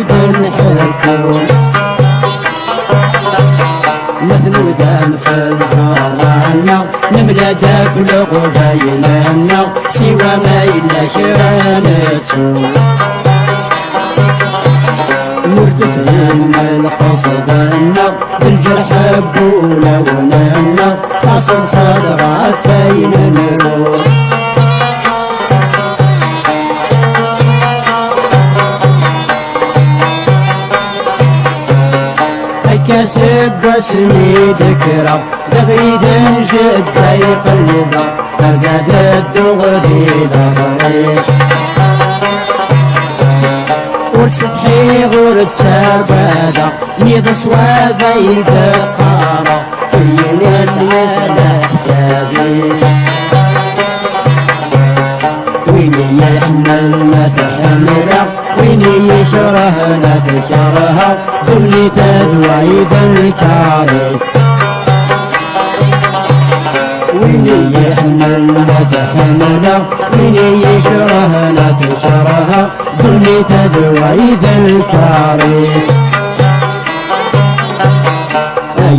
بنحكم مثنودة في الفرانا نملا دافلق بيننا سوى ما إلا شرانته مردفين القصدنا بالجرح بولوننا فاصل صدرات فين نروح كسب باسمي ذكرى دغيد جد يقلبا ترقد الدغري ضريش ورسطحي غورت سربادا ميض صوابا يدقارا كل ناس على حسابي ويني يحمل ما تحمله ويني يشرهنا تكرها دولي تدوي بالكارث ويني يحمل ما تحمله ويني يشرهنا تكرها دولي تدوي بالكارث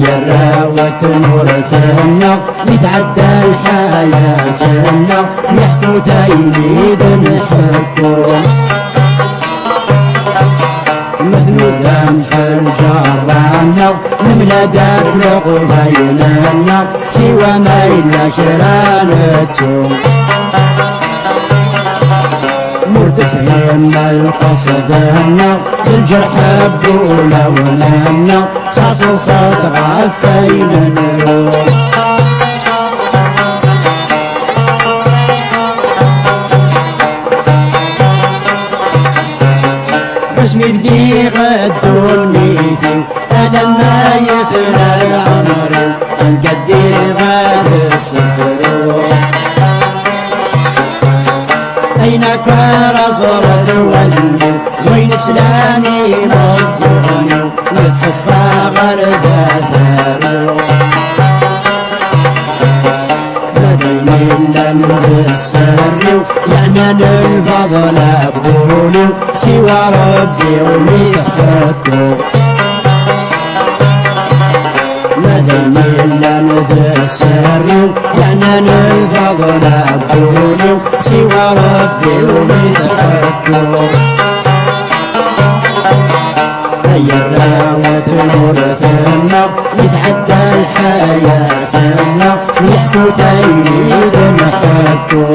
يا الراوة نورتنا يتعدى الحياتنا يحكوا تايليد نحكم مثنودة في الجرانا نملا دافلق بيننا سوى ما إلا شرانته مردفين القصدنا بالجرح بولوننا خاصل صدغة فين نروح بس نبدي غدوني فيه أنا ما يفنى عمري نقدي غاد الصفر أين كان صرت وجهي وين إسلامي مصدومي متصفى غربة ثانو هديني لن تسرني يعنان الفضل أبولي سوى ربي وميتفكو مديني لن تسرني يعنان الفضل أبولي سوى ربي وميتفكو هيا الراوة نورتنا يتعدى الحياتنا يحكوا تايد نحكو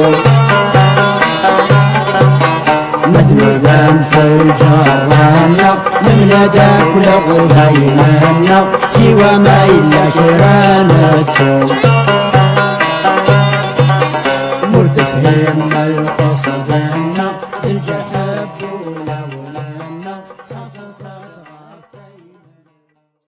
مثنودة في الجرانا نملا داك لغو بيننا سوى ما إلا شرانته